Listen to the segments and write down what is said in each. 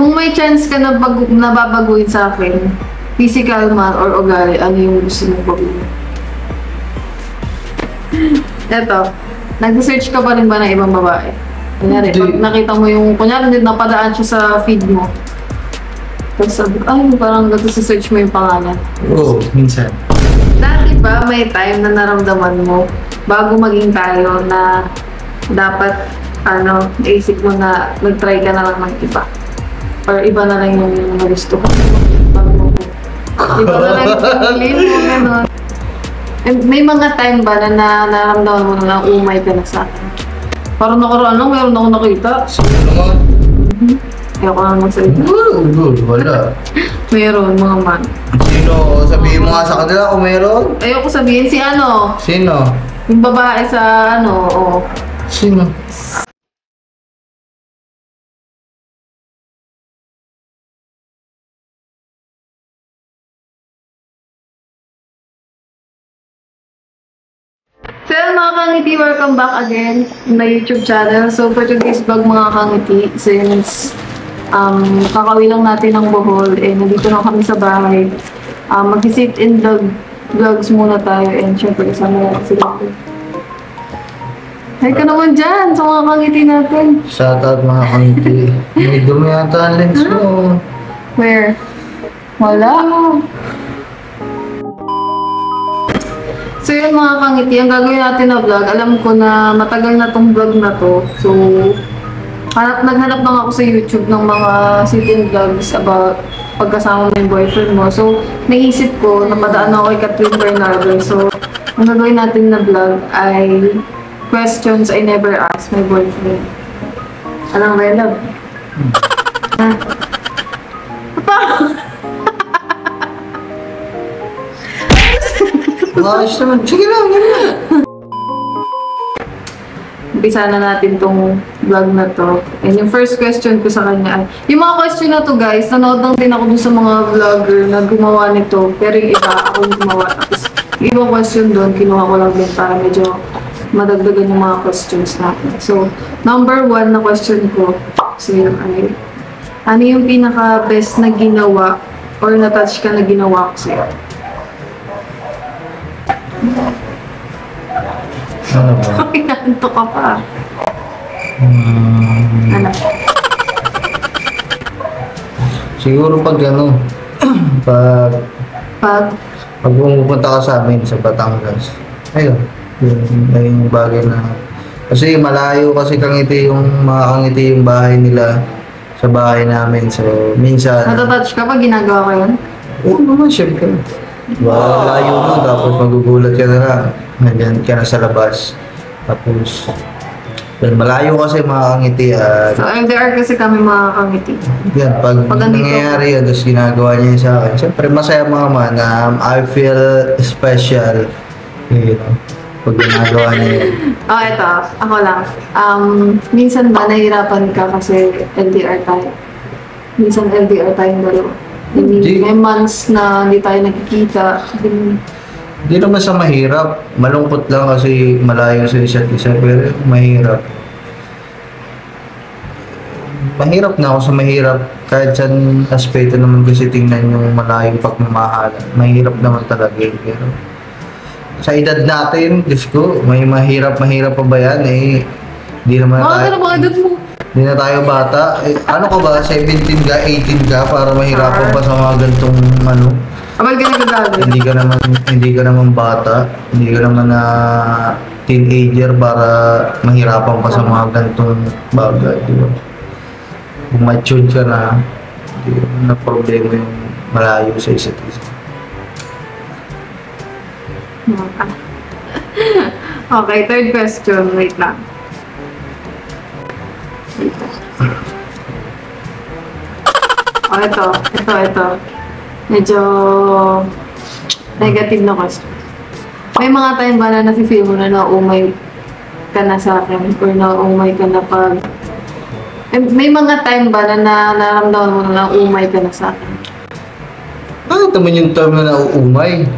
Kung may chance ka na nababaguhin sa akin, physical man or ugali, ano yung gusto mong baguhin? Eto, nag-search ka pa rin ba ng ibang babae? Kunyari, pag nakita mo yung, kunyari, napadaan siya sa feed mo. Tapos sabi ko, ay, parang nag-search mo yung pangalan. Oo, minsan. Dati ba may time na naramdaman mo, bago maging tayo, na dapat, naisip mo na nag-try ka na lang ng iba? Or iba na lang yung gusto ko? Iba na lang yung piliin mo, gano'n. And may mga time ba na naramdaman mo na umay ka na sa akin? Parang mayroon ako nakita. Sino naman? Ayoko na magsalita. Wala. Meron, mga man. Sino? Sabihin mo nga sa kanila kung meron. Ayoko sabihin si ano. Sino? Yung babae sa Sino? So yun, mga kangiti, welcome back again in my YouTube channel. So for today's vlog, mga kangiti, since kakawi lang natin ng Bohol, nandito na kami sa bahay. Mag-sit in vlogs muna tayo, and syempre kasama na sila. Hi ka naman dyan sa mga kangiti natin. Shoutout mga kangiti. May dumi yata ang lens mo. Where? Wala. So yun, mga kangiti, ang gagawin natin na vlog, alam ko na matagal na tong vlog na to. So, naghanap lang ako sa YouTube ng mga sit-in vlogs about pagkasama mo yung boyfriend mo. So, naisip ko, napadaan ako kay Catherine Bernardo. So, ang gagawin natin na vlog ay questions I never asked my boyfriend. Anong relog? Ayos naman. Sige lang, Umpisa na natin tong vlog na to. And yung first question ko sa kanya ay, yung mga question na to guys, nanood lang din ako dun sa mga vlogger na gumawa nito. Pero yung iba, ako yung gumawa. Tapos, yung ibang question doon, kinuha ko lang din para medyo madagdagan yung mga questions natin. So, number 1 na question ko, so yun ay, ano yung pinaka-best na ginawa or na-touch ka na ginawa ko sa'yo? Ano ba? Pinanto ka pa. Ano? Siguro pag pag pumunta ka sa amin sa Batangas. Ayun. Yung bagay na kasi malayo kasi kangiti yung mga kangiti yung bahay nila sa bahay namin. So minsan Natatouch ka pa? Ginagawa ko yun? oo naman syempre. Wow. Layo mo tapos magugulat ka na lang. Nandiyan ka na sa labas. Tapos malayo kasi mga kangiti at So, MDR kasi kami mga kangiti. yan, pag nandito nangyayari yun, tapos ginagawa niya yun sa akin. Siyempre, masaya mga man. I feel special. You know, pag ginagawa niya yun. Eto. Ako lang. Minsan ba nahihirapan ka kasi LDR tayo? Minsan LDR tayong dalawa. May months na hindi tayo nakikita. Hindi naman sa mahirap. Malungkot lang kasi malayo sa isa't isa. Pero mahirap. Mahirap na ako sa mahirap. Kahit sa aspeto naman kasi tingnan yung malayong pagmamahal. Mahirap naman talaga yun. Pero sa edad natin, Diyos ko, may mahirap pa ba yan? Hindi naman na tayo. Mga edad mo. Hindi na tayo bata. Ano ka ba? 17 ka, 18 ka para mahirapan pa sa mga gantong Abay ka nagagalit. Hindi ka naman bata. Hindi ka naman na teenager para mahirapan pa sa mga gantong bagay. Di ba? Kung matured ka na, hindi na problema yung malayo sa isa't isa. Okay, third question. Wait lang. Ito. Medyo negative na question. May mga time ba na nafe-feel mo na naumay ka na sa akin or naumay ka na pag... May mga time ba na naramdaman mo na naumay ka na sa akin? Ito man yung term na nauumay.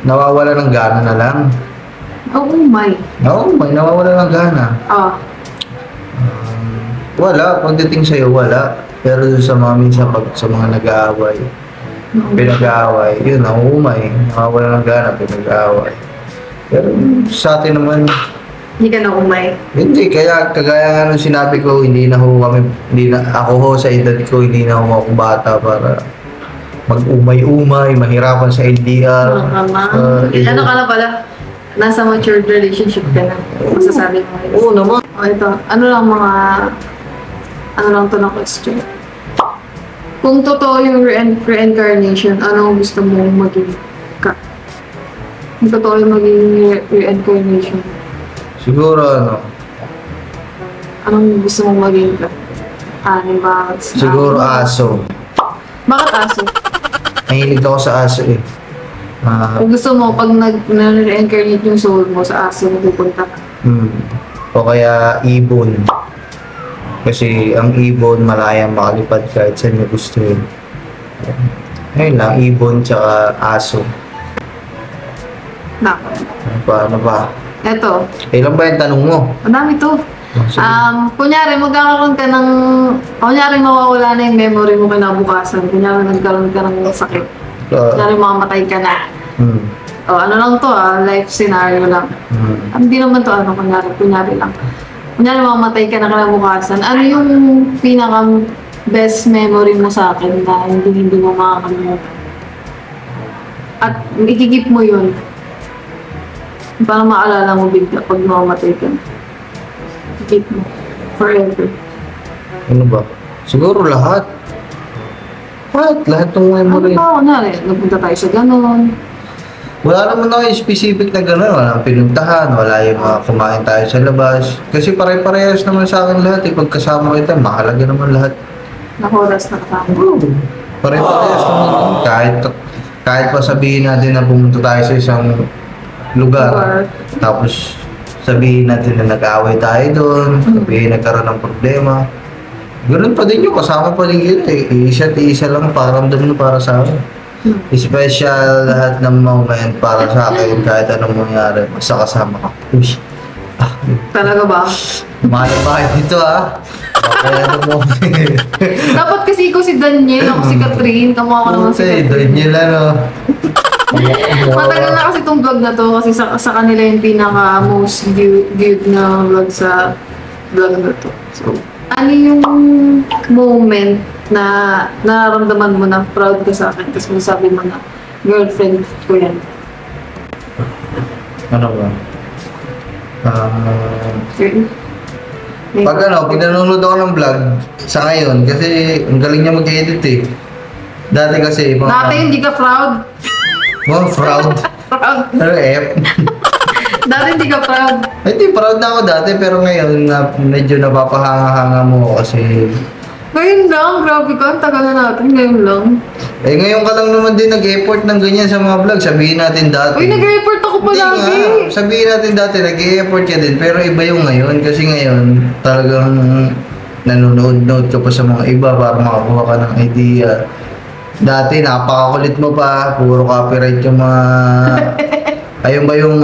Nawawala ng gana na lang. Naumay? Naumay, nawawala ng gana. Oo. Wala, pagdating sa'yo, wala. Pero dun sa mga minsan pag sa mga nag-aaway, pinag-aaway, yun, nahuhumay, nakawala ng gana, pinag-aaway. Pero sa atin naman, Hindi ka na umay. hindi, kaya kagaya nga nung sinabi ko, hindi na ho kami, hindi na, ako ho sa edad ko, hindi na ho ako bata para mag-umay-umay, mahirapan sa LDR. Ano ka na pala? Nasa matured relationship ka na. Masasabi mo. Oo naman. O ito, ano lang mga, ano lang to na question. Kung totoo yung reincarnation, anong gusto mo maging ka? Kung totoo yung maging reincarnation, Siguro ano, anong gusto mong maging ka? Animals? siguro aso. Bakit aso? Mahilig ako sa aso eh. Kung gusto mo, pag nag-reincarnate yung soul mo sa aso, pupunta ka. O kaya ibon. Kasi ang ibon malayang makalipad kahit saan niya gusto yun. Ayun lang, ibon tsaka aso. Nako. Ano ba? Eto, Ilan ba yung tanong mo? ang dami to. Sige. Kunyari, magkakaroon ka ng, kunyari mawawala na yung memory mo kinabukasan. Kunyari, nagkaroon ka ng sakit. Kunyari, mamamatay ka na. Hmm. Ano lang to life scenario lang. Hindi naman to kunyari lang. Kunyari, mamamatay ka na kinabukasan. Ano yung pinaka best memory mo sa akin na hindi mo makakalimutan? At ikikip mo yun para maalala mo bigla pag mamamatay ka. Keep mo. Forever. Ano ba? Siguro lahat. Lahat ng Ano memory. ba? Kunyari, nagpunta tayo sa ganon. Wala naman ako yung specific na gano'n. Walang pinuntahan, wala yung mga kumain tayo sa labas. Kasi pare-parehas naman sa akin lahat. Pagkasama kita, mahalaga naman lahat. Nakoras na kasama. Pare-parehas naman yun. Kahit pa sabihin natin na pumunta tayo sa isang lugar. Tapos sabihin natin na nag-away tayo doon. Sabihin nagkaroon ng problema. Ganun pa din yun. Kasama pa din yun eh. Isa lang paramdam na para sa akin. Special lahat ng moment para sa akin kahit anong mangyari. Basta kasama ka. Uy. Talaga ba? Mahal ba dito ah? Kaya ano mo. Dapat kasi ikaw si Daniel, ako si Catherine, kamukha ko naman si Doon Catherine. nyo lang oh. Matagal na kasi itong vlog na to kasi sa kanila yung pinaka most viewed na vlog sa vlog na to. So, ano yung moment na nararamdaman mo na proud ka sa akin kasi masabi mo na girlfriend ko yan? Ano ba? Okay. Pag pinanonood ako ng vlog sa ngayon kasi ang galing niya mag-edit eh. Dati kasi Dati hindi ka proud. Proud. Proud. Pero Dati hindi ka proud. hindi, proud na ako dati pero ngayon medyo napapahanga-hanga mo kasi Ngayon lang, grabe ka, ang tagal na natin, ngayon lang. ngayon ka lang naman din nag-effort ng ganyan sa mga vlog. Sabihin natin dati. Uy, nag-report ako Hindi nga. palagi. Sabihin natin dati nag-effort ka din pero iba yung ngayon kasi ngayon talagang nanonood-nood ka pa sa mga iba para makakuha ka ng idea. Dati napakakulit mo pa, puro copyright yung mga ayun ba yung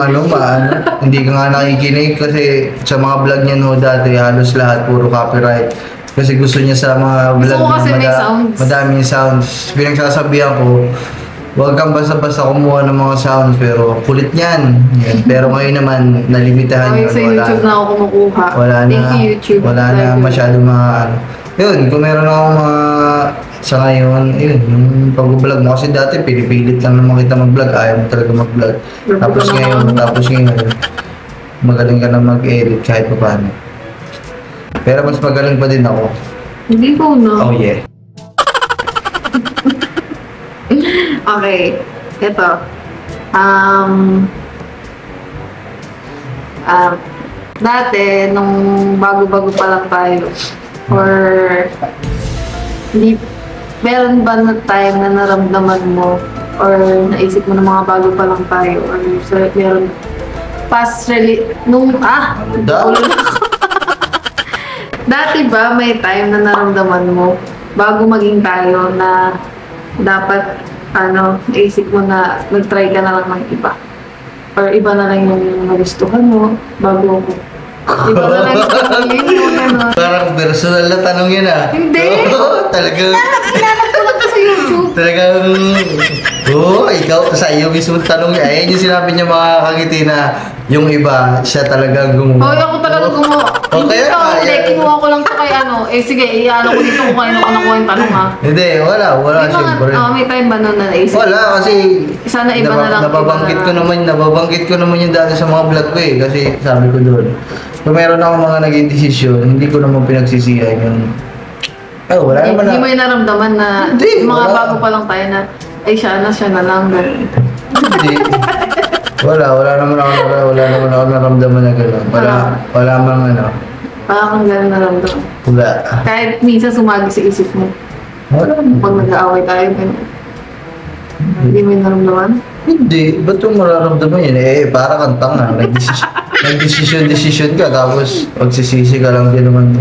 hindi ka nga nakikinig kasi sa mga vlog niya no dati halos lahat puro copyright. Kasi gusto niya sa mga vlog Gusto ko kasi may sounds. madaming sounds. Pinagsasabihan ko, huwag kang basta-basta kumuha ng mga sounds pero kulit niyan. Yan. Pero ngayon naman, nalimitahan Okay, yun. sa YouTube na ako kumukuha. Wala na, Thank you, YouTube. wala na Thank you. masyado mga Yun, kung meron akong mga sa ngayon, yun, yung pag-vlog mo. Kasi dati, pinipilit lang naman kita mag-vlog. Ayaw mo talaga mag-vlog. Tapos ngayon, magaling ka na mag-edit kahit pa paano. Pero mas magaling pa din ako. Hindi ko na. Oh yeah. Okay. Ito. Dati, nung bago-bago pa lang tayo, or hindi, meron ba na time na naramdaman mo or naisip mo na mga bago pa lang tayo or meron Da? Dati ba may time na naramdaman mo bago maging tayo na dapat naisip mo na nag-try ka na lang ng iba? Or iba na lang yung nagustuhan mo bago Iba na lang yung sabihin mo, gano'n. Parang personal na tanong yan ah. Hindi. Oo, talagang... Inanap ko lang to sa YouTube. Talagang... Oo, ikaw, sa iyo mismo tanong niya. Ayan yung sinabi niya mga kagiti na yung iba, siya talagang gumawa. Hoy, ako talaga gumawa. Okay, Hindi, kinuha ko lang to kay ano. Sige, iano ko dito kung kanino ko nakuha yung tanong ha. Hindi, wala May mga, siyempre. may time ba nun na naisip? Wala kasi Sana iba na lang. nababanggit ko naman yung dati sa mga vlog ko eh. Kasi sabi ko doon, kung meron ako mga naging desisyon, hindi ko naman pinagsisihan yung... wala naman Hindi mo yung naramdaman na Hindi, yung mga wala. bago pa lang tayo na ay siya na lang. Ganun. Hindi. Wala naman ako naramdaman na gano'n. Wala mang ano. Parang kang ganun naramdaman. Wala. Kahit minsan sumagi sa isip mo. Wala. Pag nag-aaway tayo, ganun. Hindi mo yung naramdaman? Hindi. Ba't yung mararamdaman yun? Para kang tanga. Nag-desisyon ka tapos magsisisi ka lang din naman.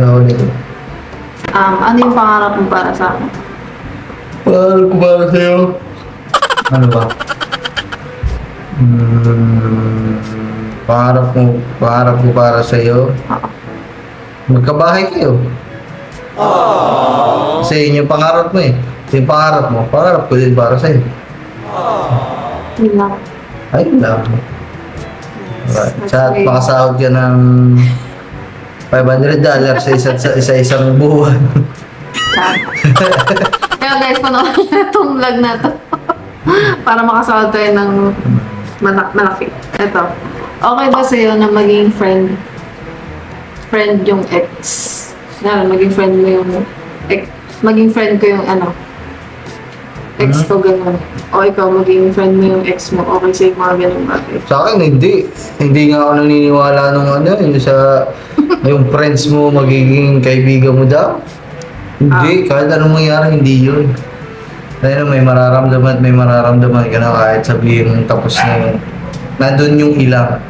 Ano yung pangarap mo para sa akin? Para ko para sa'yo. Ano ba? Pangarap mo para sa'yo. Magkabahay kayo. Kasi yun yung pangarap mo eh. Yung pangarap mo, pangarap ko din para sa'yo. Yun lang. Ayun lang. At makasahod ka ng $500 sa isang buwan. Kaya guys, panoorin na itong vlog na to. Para makasahod tayo ng malaki. Ito. Okay ba sa'yo na maging friend yung ex? Maging friend mo yung ex. Maging friend ko yung ano. Ex ko ganun. O ikaw, maging friend mo yung ex mo. Okay sa'yo mga ganun bagay. Sa akin, hindi. Hindi nga ako naniniwala nung yung yung friends mo magiging kaibigan mo daw. Hindi, kahit anong mangyari, hindi yun. Dahil may mararamdaman ka na kahit sabihin mong tapos na yun. Nandun yung ilang.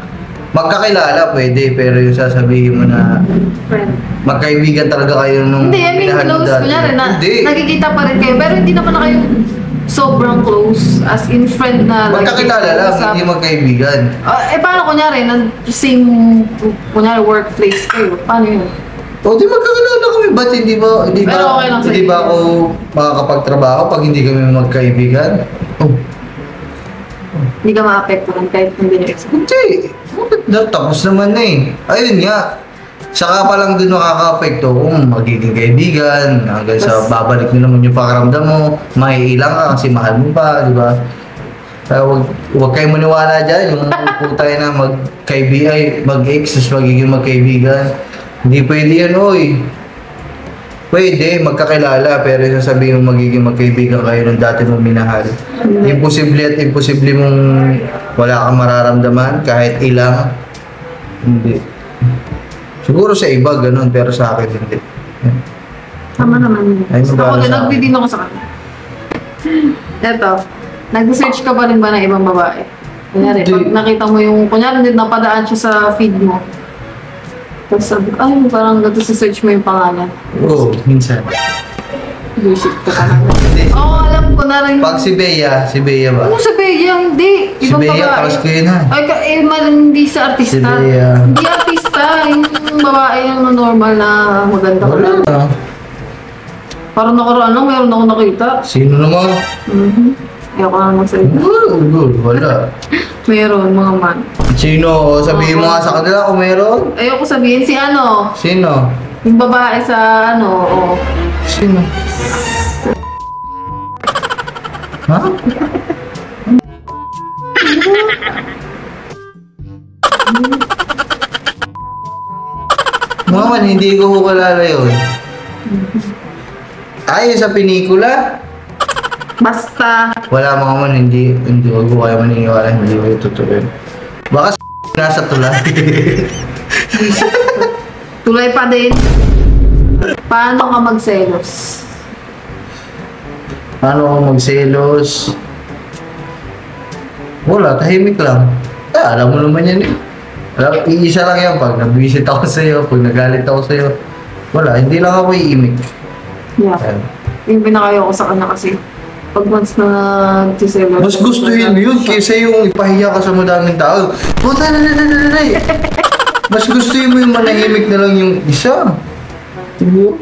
Magkakilala pwede, pero yung sasabihin mo na Friend. magkaibigan talaga kayo nung Hindi, I mean minahal mo close. dati. Kunyari, Hindi. nagkikita pa rin kayo. Pero hindi naman na kayo sobrang close. As in friend na. Magkakilala lang, hindi magkaibigan. Paano kunyari, same, kunyari workplace kayo? Paano yun? O di magkakilala kami, ba't hindi Pero okay lang hindi sa'yo. ba ako makakapagtrabaho pag hindi kami magkaibigan? Oh, Hindi ka maapektuhan kahit hindi nyo ex. hindi. Tapos naman na eh. Ayun nga. Saka pa lang din makaka-apekto kung magiging kaibigan, hanggang sa babalik mo naman yung pakiramdam mo, maiilang ka kasi mahal mo pa, di ba? Kaya huwag kayo maniwala dyan, yung putay na mag-ex, tapos magiging magkaibigan. Hindi pwede yan, oy. Pwede, magkakilala, pero sasabihin mo magiging magkaibigan kayo nung dati mong minahal. Imposible mong wala kang mararamdaman, kahit ilang. Hindi. Siguro sa iba, ganun, pero sa akin hindi. Yan. Tama naman yun. Ay, Ako magkano din, sa akin? nagdidin ako sa kanya. Eto, nag-search ka pa rin ba ng ibang babae? Kunyari, Hindi. pag nakita mo yung, kunyari, napadaan siya sa feed mo. Tapos sabi ko, ay, parang search mo yung pangalan. Oo, minsan. Visit ka pa naman. Hindi. Oo, alam ko na rin. Pag si Bea ba? Ano sa Bea? Hindi. Si Ibang Bea, babae. tapos ko yun ha. Ay, hindi sa artista. Si Bea. Hindi artista. Yung babae yung normal na maganda ko Wala lang. na. Parang nakaraan lang, meron ako nakita. Sino naman? Ayoko na magsalita. Wala. Meron, mga man. Sino? Sabihin mo nga sa kanila kung meron. Ayoko sabihin si ano, Sino? yung babae sa ano, Sino? Ha? Maman, hindi ko kilala yun. Ay, sa pinikula? basta, Wala mga man, hindi wag ko kayo maniniwala, hindi ko yung totoo yun. Baka nasa tulay. tulay pa din. Paano ka magselos? Paano ako magselos? Wala, tahimik lang. Alam mo naman yan eh. Iisa lang yan pag nag-visit ako sa'yo, pag nagalit ako sa'yo. Wala, hindi lang ako iimik. Yeah. Ayan. Yung pinakayo ko sa kanya kasi, pag once na nagsiselos. Mas gusto yun kaysa yung ipahiya ka sa madaming tao. Puta na. Mas gusto mo yung manahimik na lang yung isa. Diba?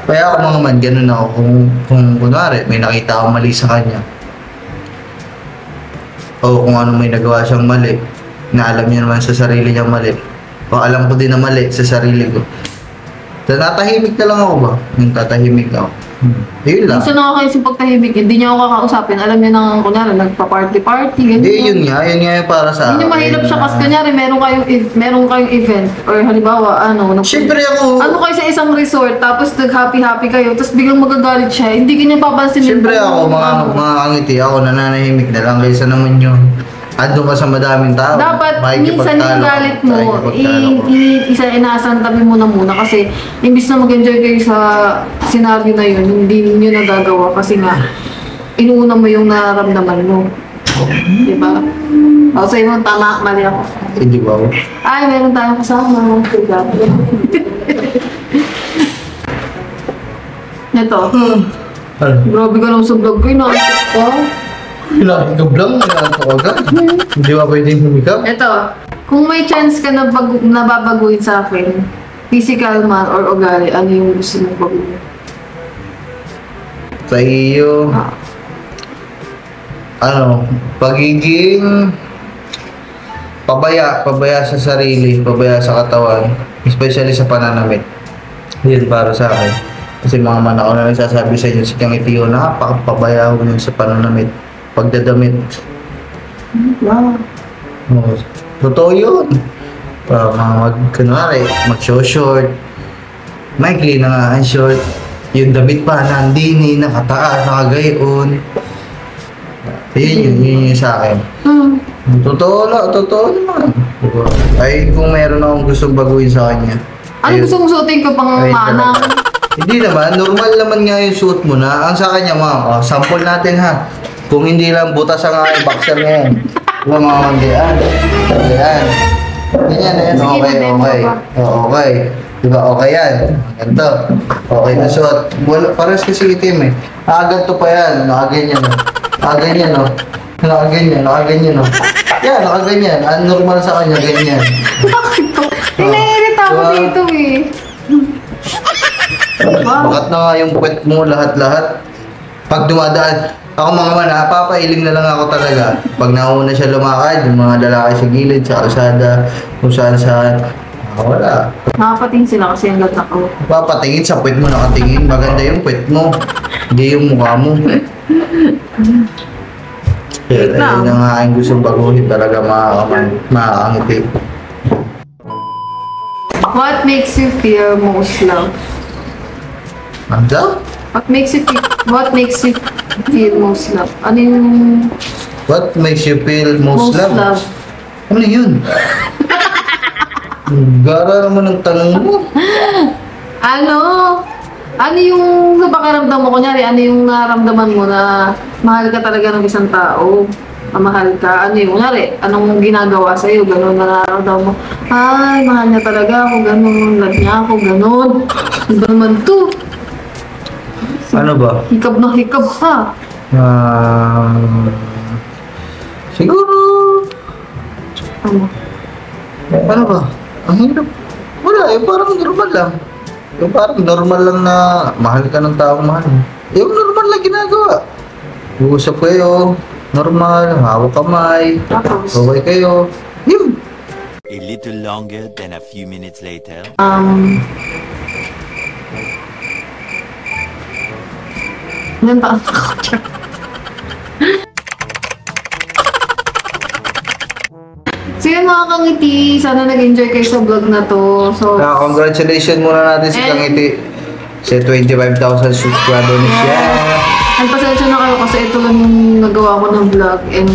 Kaya ako mga man, ganun ako. Kung kunwari, may nakita akong mali sa kanya. O kung ano may nagawa siyang mali, na alam niya naman sa sarili niyang mali. O alam ko din na mali sa sarili ko. Tatahimik na lang ako ba? Yung tatahimik ako. Yun lang. Gusto na ako kasi pagtahimik, hindi niya ako kakausapin. Alam niya na, kunyari, nagpa-party-party, ganyan. Hindi, yun nga yung para sa Hindi niya mahirap siya kasi kunyari, meron kayong event, or halimbawa, Siyempre ako, ano kayo sa isang resort, tapos nag-happy-happy kayo, tapos biglang magagalit siya, hindi kanya papansinin. siyempre ako, mga kangiti ako, nananahimik na lang kaysa naman yun. Ando ka sa madaming tao. Dapat minsan makikipagtalo yung ka, galit mo, makikipagtalo ka. inasantabi mo na muna kasi imbis na mag-enjoy kayo sa scenario na yun, hindi nyo nagagawa kasi nga inuuna mo yung nararamdaman mo. Diba? O sa'yo mo, tama, mali ako. Hindi ba? Ay, meron tayong kasama. Diba? Ito. Ano? Grabe ka lang sa vlog ko, nakakit ko. Hinahigab lang, hinahigab agad. Hindi ba pwedeng humikap? Ito, kung may chance ka na nababaguhin sa akin, physical man or ugali, ano yung gusto mong baguhin? Sa iyo, pagiging pabaya sa sarili, pabaya sa katawan, especially sa pananamit. Yun para sa akin. Kasi mga man ako na nagsasabi sa inyo, si Kang Itiyo, napakapabaya ko yun sa pananamit, pagdadamit. Wow. Oh, totoo yun. Kunwari, mag-short, maikli na nga ang short, yung damit pa, nandini, nakataas, nakagayon. Yun yung sa akin. Totoo naman. Diba? Ay, kung meron akong gustong baguhin sa kanya. Ano ayun. gusto mong suotin ko pang Ayun manang? talaga. Hindi naman, normal naman nga yung suot mo na. Ang sa kanya, sample natin ha. Kung hindi lang butas ang aking boxer ngayon. Diba mga mandian? Ayan. Ganyan. Sige, Okay. mademo ka. Okay. Diba okay yan? Ganito. Okay na suot. Pares kasi itim eh. Nakaganto pa yan. Nakaganyan o. Nakaganyan o. Nakaganyan o. Yan, nakaganyan. Ang normal sa kanya, ganyan. Bakit to? Pinairita ako Diba? dito eh. Wow. Bakat na nga yung puwet mo lahat-lahat. Pag dumadaan, ako mga man, papailing na lang ako talaga. Pag nauna siya lumakad, yung mga lalaki sa gilid, sa kalsada, kung saan-saan, wala. Nakapating sila kasi yung latak ko. Papatingin sa puwet mo, nakatingin. Maganda yung puwet mo, hindi yung mukha mo. Kaya Wait lang. ayun na nga ang gustong baguhin talaga makakangiti. What makes you feel most loved? Ano daw? What makes you feel most loved? Ano yung What makes you feel most most loved? loved? Ano yun? Gara naman ang tanong mo. Ano yung napakaramdam mo? Kunyari, ano yung naramdaman mo na mahal ka talaga ng isang tao? Mahal ka? Ano yung, kunyari, anong ginagawa sa'yo? Ganun na nararamdaman mo. Ay, mahal niya talaga ako. Ganun. Love niya ako. Ganun. Ano naman to? Ano ba? Hikab na hikab ha. Siguro, Ano? ano ba? Ang hirap. Wala, parang normal lang. Yung parang normal lang na mahal ka ng taong mahal mo. Yung normal lang ginagawa. Uusap kayo, normal, hawak kamay, Tapos, okay kayo. Yun. A little longer than a few minutes later. ilan taon ako dyan? So yun mga kangiti, sana nag-enjoy kayo sa vlog na to. So, Congratulations muna natin si And- Kangiti. Sa 25,000 subscriber na siya. pasensya na kayo kasi ito lang yung nagawa ko ng vlog and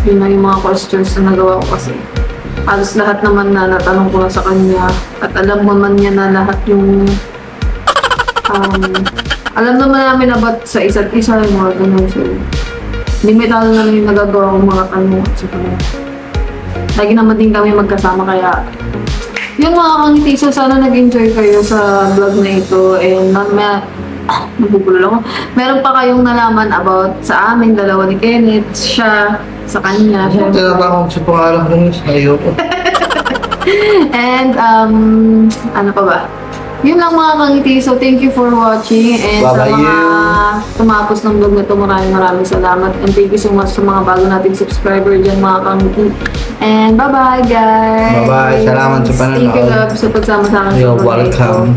yun na yung mga questions na nagawa ko kasi halos lahat naman na natanong ko na sa kanya at alam naman niya na lahat yung alam naman namin about sa isa't isa yung mga ganun. So, limitado na lang yung nagagawa kong mga tanong sa kanya. Lagi naman din kami magkasama kaya yung mga kangiti, so sana nag-enjoy kayo sa vlog na ito and nabubulol ako. Meron pa kayong nalaman about sa amin, dalawa ni Kenneth, siya, sa kanya. Tinatakot sa pangalan ko, miss. Ayoko. And, ano pa ba? Yun lang mga kangiti. So, thank you for watching. And sa Bye-bye mga you. tumapos ng vlog na ito, maraming salamat. And thank you so much sa mga bago nating subscriber dyan mga kangiti. And bye-bye guys! Bye-bye. Salamat sa panonood. Thank you love sa pagsama sa akin. sa You're vlog na ito. welcome.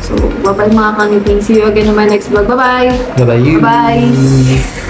So, bye-bye mga kangiti. See you again in my next vlog. Bye-bye! Bye-bye you. Bye-bye.